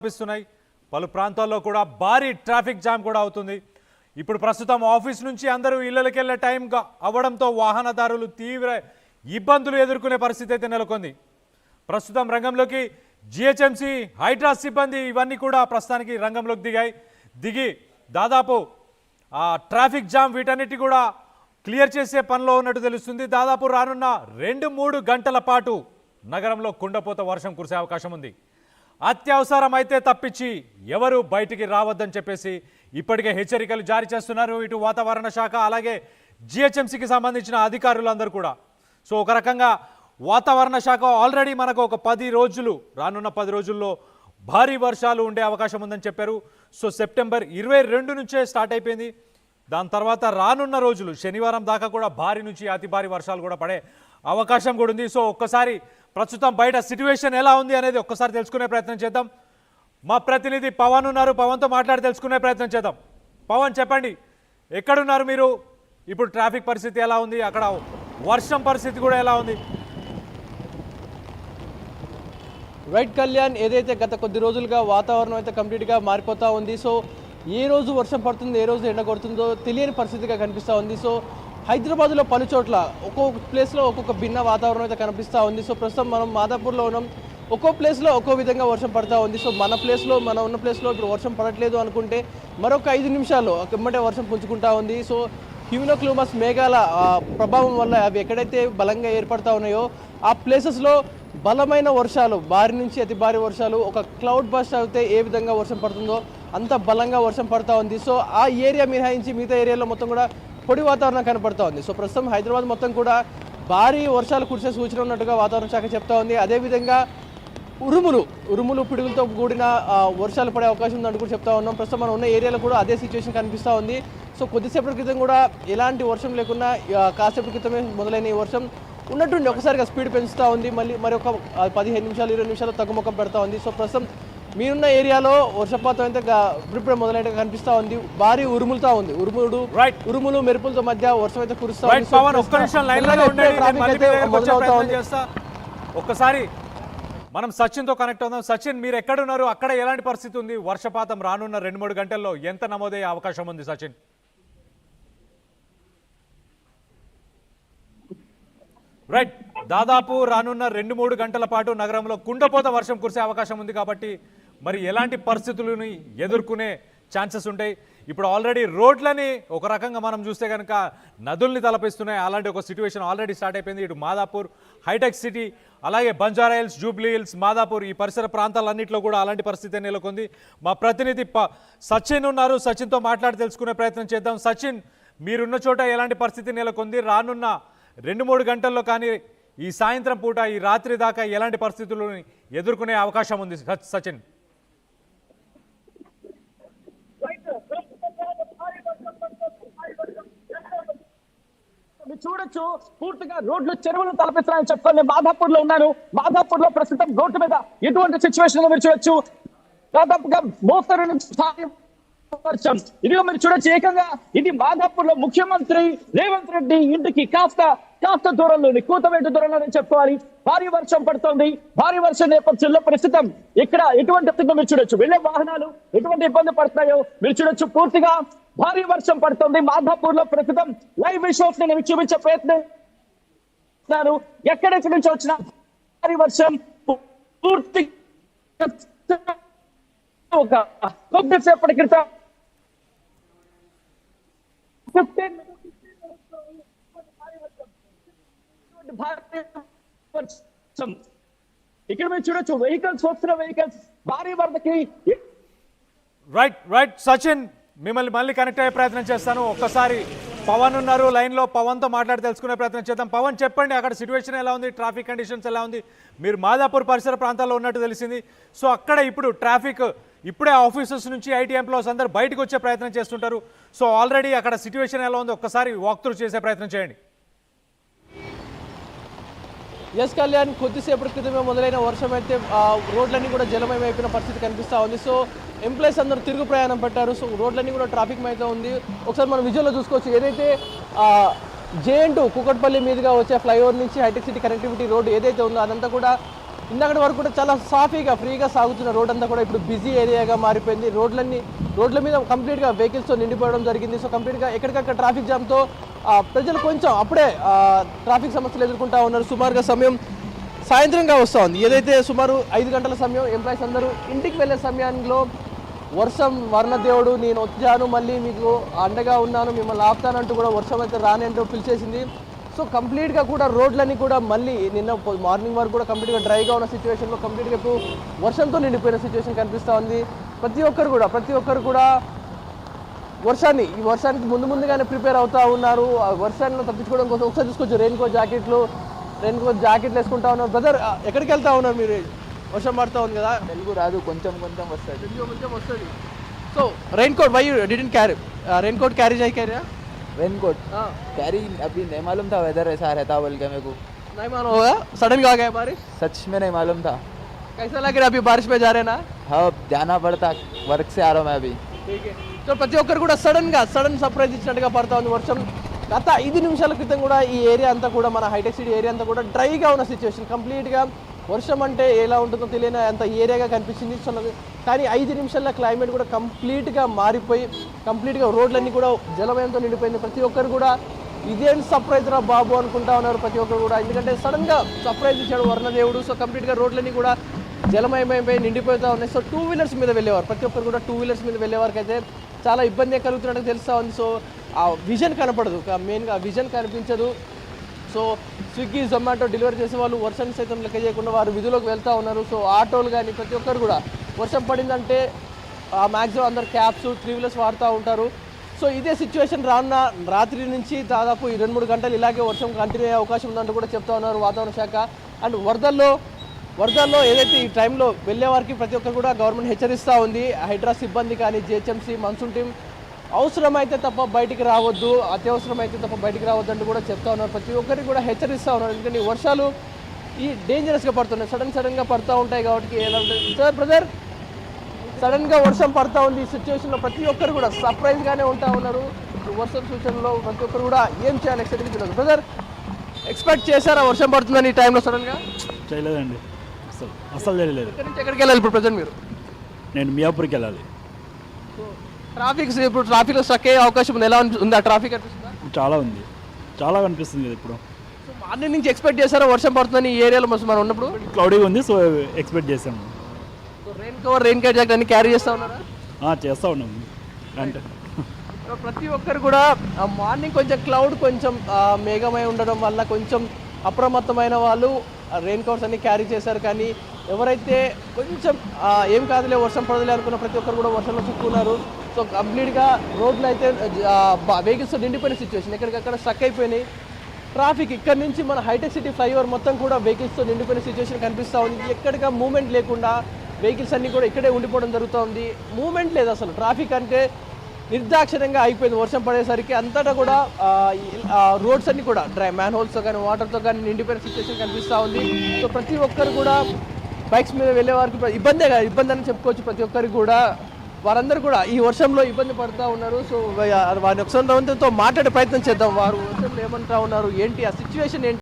కనిపిస్తున్నాయి. పలు ప్రాంతాల్లో కూడా భారీ ట్రాఫిక్ జామ్ కూడా అవుతుంది. ఇప్పుడు ప్రస్తుతం ఆఫీస్ నుంచి అందరూ ఇళ్లకి వెళ్ళే టైం అవ్వడంతో వాహనదారులు తీవ్ర ఇబ్బందులు ఎదుర్కొనే పరిస్థితి అయితే నెలకొంది. ప్రస్తుతం రంగంలోకి జిహెచ్ఎంసీ హైడ్రా సిబ్బంది ఇవన్నీ కూడా ప్రస్తుతానికి రంగంలోకి దిగి దాదాపు ట్రాఫిక్ జామ్ వీటన్నిటి కూడా క్లియర్ చేసే పనిలో ఉన్నట్టు తెలుస్తుంది. దాదాపు రానున్న 2-3 గంటల పాటు నగరంలో కుండపోత వర్షం కురిసే అవకాశం ఉంది. అత్యవసరం అయితే తప్పించి ఎవరు బయటికి రావద్దని చెప్పేసి ఇప్పటికే హెచ్చరికలు జారీ చేస్తున్నారు ఇటు వాతావరణ శాఖ అలాగే జిహెచ్ఎంసీకి సంబంధించిన అధికారులందరూ కూడా. సో ఒక రకంగా వాతావరణ శాఖ ఆల్రెడీ మనకు ఒక 10 రోజులు రానున్న 10 రోజుల్లో భారీ వర్షాలు ఉండే అవకాశం ఉందని చెప్పారు. సో సెప్టెంబర్ 22 నుంచే స్టార్ట్ అయిపోయింది. దాని తర్వాత రానున్న రోజులు శనివారం దాకా కూడా భారీ నుంచి అతి భారీ వర్షాలు కూడా పడే అవకాశం కూడా ఉంది. సో ఒక్కసారి ప్రస్తుతం బయట సిట్యుయేషన్ ఎలా ఉంది అనేది ఒక్కసారి తెలుసుకునే ప్రయత్నం చేద్దాం. మా ప్రతినిధి పవన్ ఉన్నారు, పవన్తో మాట్లాడి తెలుసుకునే ప్రయత్నం చేద్దాం. పవన్ చెప్పండి, ఎక్కడున్నారు మీరు? ఇప్పుడు ట్రాఫిక్ పరిస్థితి ఎలా ఉంది, అక్కడ వర్షం పరిస్థితి కూడా ఎలా ఉంది? రైట్ కళ్యాణ్, ఏదైతే గత కొద్ది రోజులుగా వాతావరణం అయితే కంప్లీట్గా మారిపోతూ ఉంది. సో ఏ రోజు వర్షం పడుతుందో ఏ రోజు ఎండ కొడుతుందో తెలియని పరిస్థితిగా కనిపిస్తూ ఉంది. సో హైదరాబాద్లో పలు చోట్ల ఒక్కొక్క ప్లేస్లో ఒక్కొక్క భిన్న వాతావరణం అయితే కనిపిస్తూ ఉంది. సో ప్రస్తుతం మనం మాదాపూర్లో ఉన్నాం. ఒక్కో ప్లేస్లో ఒక్కో విధంగా వర్షం పడుతూ ఉంది. సో మన ఉన్న ప్లేస్లో ఇప్పుడు వర్షం పడట్లేదు అనుకుంటే మరొక 5 నిమిషాల్లో ఎమ్మటే వర్షం పుంజుకుంటా ఉంది. సో హ్యూమినోక్లూమస్ మేఘాల ప్రభావం వల్ల అవి ఎక్కడైతే బలంగా ఏర్పడతా ఉన్నాయో ఆ ప్లేసెస్లో బలమైన వర్షాలు, భారీ నుంచి అతి భారీ వర్షాలు, ఒక క్లౌడ్ బస్ట్ అయితే ఏ విధంగా వర్షం పడుతుందో అంత బలంగా వర్షం పడుతూ ఉంది. సో ఆ ఏరియా మినహాయించి మిగతా ఏరియాలో మొత్తం కూడా పొడి వాతావరణం కనపడుతూ ఉంది. సో ప్రస్తుతం హైదరాబాద్ మొత్తం కూడా భారీ వర్షాలు కురిసే సూచన ఉన్నట్టుగా వాతావరణ శాఖ చెప్తా ఉంది. అదేవిధంగా ఉరుములు పిడుగులతో కూడిన వర్షాలు పడే అవకాశం ఉందని కూడా చెప్తా ఉన్నాం. ప్రస్తుతం మనం ఉన్న ఏరియాలో కూడా అదే సిచ్యువేషన్ కనిపిస్తూ ఉంది. సో కొద్దిసేపటి క్రితం కూడా ఎలాంటి వర్షం లేకున్నా కాసేపటి క్రితమే మొదలైన ఈ వర్షం ఉన్నట్టుండి ఒకసారిగా స్పీడ్ పెంచుతూ ఉంది. మరి ఒక 15 నిమిషాలు 20 నిమిషాలు తగ్గుముఖం పెడతా ఉంది. సో ప్రస్తుతం మీరున్న ఏరియాలో వర్షపాతం అయితే ఇప్పుడే మొదలైనట్టుగా కనిపిస్తూ ఉంది. భారీ ఉరుములుతా ఉంది. ఉరుములు మెరుపులతో మధ్య వర్షం అయితే కురుస్తా ఉంది. ఒక్కసారి మనం సచిన్తో కనెక్ట్ అవుదాం. సచిన్, మీరు ఎక్కడున్నారు? అక్కడ ఎలాంటి పరిస్థితి ఉంది? వర్షపాతం రానున్న 2-3 గంటల్లో ఎంత నమోదయ్యే అవకాశం ఉంది సచిన్? రైట్, దాదాపు రానున్న 2-3 గంటల పాటు నగరంలో కుండపోత వర్షం కురిసే అవకాశం ఉంది. కాబట్టి మరి ఎలాంటి పరిస్థితులను ఎదుర్కొనే ఛాన్సెస్ ఉంటాయి? ఇప్పుడు ఆల్రెడీ రోడ్లని ఒక రకంగా మనం చూస్తే కనుక నదుల్ని తలపిస్తున్నాయి. అలాంటి ఒక సిచ్యువేషన్ ఆల్రెడీ స్టార్ట్ అయిపోయింది. ఇటు మాదాపూర్, హైటెక్ సిటీ, అలాగే Banjara hills, Jubilee hills, Madhapur ఈ పరిసర ప్రాంతాలన్నింటిలో కూడా అలాంటి పరిస్థితి నెలకొంది. మా ప్రతినిధి సచిన్ ఉన్నారు, సచిన్తో మాట్లాడి తెలుసుకునే ప్రయత్నం చేద్దాం. సచిన్, మీరున్న చోట ఎలాంటి పరిస్థితి నెలకొంది? రానున్న 2-3 గంటల్లో కానీ ఈ సాయంత్రం పూట ఈ రాత్రి దాకా ఎలాంటి పరిస్థితులను ఎదుర్కొనే అవకాశం ఉంది సచిన్? చూడొచ్చు, పూర్తిగా రోడ్లు చెరువులు తలపిస్తున్నాయని చెప్పుకొని మాదాపూర్ లో ఉన్నాను. మాదాపూర్ లో ప్రస్తుతం రోడ్డు మీద ఎటువంటి సిచ్యువేషన్ మీరు చూడొచ్చు. దాదాపుగా మోస్తరు నుంచి వర్షం. ఇదిగో మీరు చూడొచ్చు, ఏకంగా ఇది మాదాపూర్ లో ముఖ్యమంత్రి రేవంత్ రెడ్డి ఇంటికి కాస్త దూరంలోని కూతవేటు దూరంలోనే చెప్పుకోవాలి భారీ వర్షం పడుతోంది. భారీ వర్షం నేపథ్యంలో ప్రస్తుతం ఇక్కడ ఎటువంటి స్థితిలో మీరు చూడొచ్చు, వెళ్లే వాహనాలు ఎటువంటి ఇబ్బంది పడుతున్నాయో మీరు చూడొచ్చు. పూర్తిగా భారీ వర్షం పడుతోంది మాదాపూర్ లో. ప్రస్తుతం లైవ్ విజువల్స్ నేను చూపించే ప్రయత్నిస్తున్నాను. ఎక్కడెక్కడి నుంచి వచ్చిన భారీ వర్షం పూర్తి ఒక కొద్దిసేపటి క్రితం 15 ఇక్కడ మీరు చూడొచ్చు, వెహికల్స్ వస్తున్న వెహికల్స్ భారీ వరదకి. రైట్ సచిన్, మిమ్మల్ని మళ్ళీ కనెక్ట్ అయ్యే ప్రయత్నం చేస్తాను. ఒక్కసారి పవన్ ఉన్నారు లైన్లో, పవన్తో మాట్లాడి తెలుసుకునే ప్రయత్నం చేద్దాం. పవన్, చెప్పండి, అక్కడ సిచ్యువేషన్ ఎలా ఉంది? ట్రాఫిక్ కండిషన్స్ ఎలా ఉంది? మీరు మాదాపూర్ పరిసర ప్రాంతాల్లో ఉన్నట్టు తెలిసింది. సో అక్కడ ఇప్పుడు ట్రాఫిక్ ఇప్పుడే ఆఫీసర్స్ నుంచి ఐటీ ఎంప్లాయీస్ అందరూ బయటకు వచ్చే ప్రయత్నం చేస్తుంటారు. సో ఆల్రెడీ అక్కడ సిచ్యువేషన్ ఎలా ఉంది? ఒక్కసారి వాక్ త్రూ చేసే ప్రయత్నం చేయండి. ఎస్ కళ్యాణ్, కొద్దిసేపటి క్రితమే మొదలైన వర్షం అయితే రోడ్లన్నీ కూడా జలమయం అయిపోయిన పరిస్థితి కనిపిస్తూ ఉంది. సో ఎంప్లాయీస్ అందరూ తిరుగు ప్రయాణం పెట్టారు. సో రోడ్లన్నీ కూడా ట్రాఫిక్ అయితే ఉంది. ఒకసారి మనం విజువల్లో చూసుకోవచ్చు, ఏదైతే JN2 కూకట్పల్లి మీదుగా వచ్చే ఫ్లైఓవర్ నుంచి హైటెక్ సిటీ కనెక్టివిటీ రోడ్ ఏదైతే ఉందో అదంతా కూడా ఇందాకటి వరకు కూడా చాలా సాఫీగా ఫ్రీగా సాగుతున్న రోడ్ అంతా కూడా ఇప్పుడు బిజీ ఏరియాగా మారిపోయింది. రోడ్ల మీద కంప్లీట్గా వెహికల్స్తో నిండిపోవడం జరిగింది. సో కంప్లీట్గా ఎక్కడికక్కడ ట్రాఫిక్ జామ్తో ప్రజలు కొంచెం అప్పుడే ట్రాఫిక్ సమస్యలు ఎదుర్కొంటా ఉన్నారు. సుమారుగా సమయం సాయంత్రంగా వస్తూ ఉంది. ఏదైతే సుమారు 5 గంటల సమయం ఎంప్లాయీస్ అందరూ ఇంటికి వెళ్ళే సమయంలో వర్షం వర్ణదేవుడు నేను వచ్చాను, మళ్ళీ మీకు అండగా ఉన్నాను, మిమ్మల్ని ఆపుతానంటూ కూడా వర్షం అయితే రానంటూ పిలిచేసింది. సో కంప్లీట్గా కూడా రోడ్లన్నీ కూడా మళ్ళీ నిన్న మార్నింగ్ వరకు కూడా కంప్లీట్గా డ్రైగా ఉన్న సిచ్యువేషన్లో కంప్లీట్గా ఇప్పుడు వర్షంతో నిండిపోయిన సిచ్యువేషన్ కనిపిస్తూ ఉంది. ప్రతి ఒక్కరు కూడా ఈ వర్షానికి ముందుగానే ప్రిపేర్ అవుతూ ఉన్నారు. ఆ వర్షాన్ని తప్పించుకోవడం కోసం ఒకసారి చూసుకోవచ్చు రెయిన్ కోట్ జాకెట్లు వేసుకుంటా ఉన్నారు. బ్రదర్, ఎక్కడికి వెళ్తా ఉన్నారు మీరు? వర్షం పడుతూ ఉంది కదా. తెలుగు రాదు, కొంచెం వస్తుంది. కొంచెం వస్తుంది. So raincoat why you didn't carry raincoat carry नहीं कर रहा? रेन कोट कैरी अभी नहीं मालूम था, वेदर ऐसा रहता बोल के मेरे को नहीं मालूम होगा, सडन का आ गया बारिश. सच में नहीं मालूम था. कैसा लग रहा है अभी बारिश में जा रहे हैं ना? हाँ, जाना पड़ता, वर्क से आ रहा हूँ मैं अभी. ठीक है. సో ప్రతి ఒక్కరు కూడా సడన్ సర్ప్రైజ్ ఇచ్చినట్టుగా పడతా ఉంది వర్షం. గత 5 నిమిషాల క్రితం కూడా ఈ ఏరియా అంతా కూడా మన హైటెక్ సిటీ ఏరియా అంతా కూడా డ్రైగా ఉన్న సిచ్యువేషన్. కంప్లీట్గా వర్షం అంటే ఎలా ఉంటుందో తెలియని అంత ఏరియాగా కనిపించింది. కానీ 5 నిమిషాల క్లైమేట్ కూడా కంప్లీట్గా మారిపోయి కంప్లీట్గా రోడ్లన్నీ కూడా జలమయంతో నిండిపోయింది. ప్రతి ఒక్కరు కూడా ఇదేం సర్ప్రైజ్ రా బాబు అనుకుంటా ఉన్నారు ప్రతి ఒక్కరు కూడా. ఎందుకంటే సడన్గా సర్ప్రైజ్ ఇచ్చాడు వర్ణదేవుడు. సో కంప్లీట్గా రోడ్లన్నీ కూడా జలమయమైపోయి నిండిపోతూ ఉన్నాయి. సో 2 వీలర్స్ మీద వెళ్ళేవారు, ప్రతి ఒక్కరు కూడా 2 వీలర్స్ మీద వెళ్ళేవారికి అయితే చాలా ఇబ్బంది కలుగుతున్నట్టు తెలుస్తూ ఉంది. సో ఆ విజన్ కనపడదు, మెయిన్గా విజన్ కనిపించదు. సో స్విగ్గీ జొమాటో డెలివరీ చేసే వాళ్ళు వర్షం సైతం లెక్క చేయకుండా వారు విధులకు వెళ్తూ ఉన్నారు. సో ఆటోలు కానీ ప్రతి ఒక్కరు కూడా వర్షం పడిందంటే మ్యాక్సిమం అందరు క్యాబ్స్ 3 వీలర్స్ వాడుతూ ఉంటారు. సో ఇదే సిచ్యువేషన్ రానున్న రాత్రి నుంచి దాదాపు 2-3 గంటలు ఇలాగే వర్షం కంటిన్యూ అయ్యే అవకాశం ఉందంటూ కూడా చెప్తా ఉన్నారు వాతావరణ శాఖ. అండ్ వరదల్లో ఏదైతే ఈ టైంలో వెళ్ళే వారికి ప్రతి ఒక్కరు కూడా గవర్నమెంట్ హెచ్చరిస్తూ ఉంది. హైడ్రా సిబ్బంది కానీ జిహెచ్ఎంసీ మన్సూన్ టీం అవసరమైతే తప్ప బయటికి రావద్దు, అత్యవసరమైతే తప్ప బయటికి రావద్దు అంటూ కూడా చెప్తా ఉన్నారు. ప్రతి ఒక్కరికి కూడా హెచ్చరిస్తూ ఉన్నారు. ఎందుకంటే ఈ వర్షాలు డేంజరస్గా పడుతున్నాయి, సడన్గా పడుతూ ఉంటాయి. కాబట్టి ఎలా ఉంటుంది సార్ బ్రదర్, సడన్గా వర్షం పడుతూ ఉంది. ఈ సిచ్యువేషన్లో ప్రతి ఒక్కరు కూడా సర్ప్రైజ్గానే ఉంటా ఉన్నారు. వర్షం సూచనలో ప్రతి ఒక్కరు కూడా ఏం చేయాలి ఎక్స్పెక్ట్ తెలియదు. బ్రదర్, ఎక్స్పెక్ట్ చేశారా వర్షం పడుతుందని ఈ టైంలో సడన్గా? చేయలేదండి, అసలు తెలియలేదు. ఎక్కడి నుంచి ఎక్కడికి వెళ్ళాలి ఇప్పుడు ప్రజెంట్ మీరు? నేను మియాపూర్కి వెళ్ళాలి. ఇప్పుడు ట్రాఫిక్లో స్ట్రక్ అయ్యే అవకాశం ఉంది. ఎలా ఉంది ఆ ట్రాఫిక్ అనిపిస్తుందా? చాలా ఉంది, చాలా కనిపిస్తుంది కదా ఇప్పుడు. సో మార్నింగ్ నుంచి ఎక్స్పెక్ట్ చేశారా వర్షం పడుతుందని ఈ ఏరియాలో మనం ఉన్నప్పుడు? క్లౌడీగా ఉంది, సో ఎక్స్పెక్ట్ చేసాము. సో రెయిన్ కోట్ జాకెట్ అన్ని క్యారీ చేస్తూ ఉన్నారా? చేస్తూ ఉన్నాము. అంటే ప్రతి ఒక్కరు కూడా మార్నింగ్ కొంచెం క్లౌడ్ కొంచెం మేఘమై ఉండడం వల్ల కొంచెం అప్రమత్తమైన వాళ్ళు రెయిన్ కోట్స్ అన్ని క్యారీ చేశారు. కానీ ఎవరైతే కొంచెం ఏం కాదులే వర్షం పడదులే అనుకున్న ప్రతి ఒక్కరు కూడా వర్షంలో చిక్కున్నారు. సో కంప్లీట్గా రోడ్లు అయితే వెహికల్స్ నిండిపోయిన సిచ్యువేషన్, ఎక్కడికక్కడ స్ట్రక్ అయిపోయినాయి. ట్రాఫిక్ ఇక్కడ నుంచి మన హైటెక్ సిటీ ఫ్లైఓవర్ మొత్తం కూడా వెహికల్స్తో నిండిపోయిన సిచ్యువేషన్ కనిపిస్తూ ఉంది. ఎక్కడిగా మూమెంట్ లేకుండా వెహికల్స్ అన్నీ కూడా ఇక్కడే ఉండిపోవడం జరుగుతూ ఉంది. మూమెంట్ లేదు అసలు. ట్రాఫిక్ అంటే నిర్దాక్షిణ్యంగా అయిపోయింది వర్షం పడేసరికి. అంతటా కూడా రోడ్స్ అన్ని కూడా మ్యాన్ హోల్స్తో కానీ వాటర్తో కానీ నిండిపోయిన సిచ్యువేషన్ కనిపిస్తూ ఉంది. సో ప్రతి ఒక్కరు కూడా బైక్స్ మీద వెళ్ళే వారికి ఇబ్బంది అని చెప్పుకోవచ్చు. ప్రతి ఒక్కరికి కూడా వారందరూ కూడా ఈ వర్షంలో ఇబ్బంది పడుతూ ఉన్నారు. సో వారిని ఒకసారి మాట్లాడే ప్రయత్నం చేద్దాం. వారు వర్షంలో ఏమంటా ఉన్నారు, ఏంటి ఆ సిచ్యువేషన్ ఏంటి?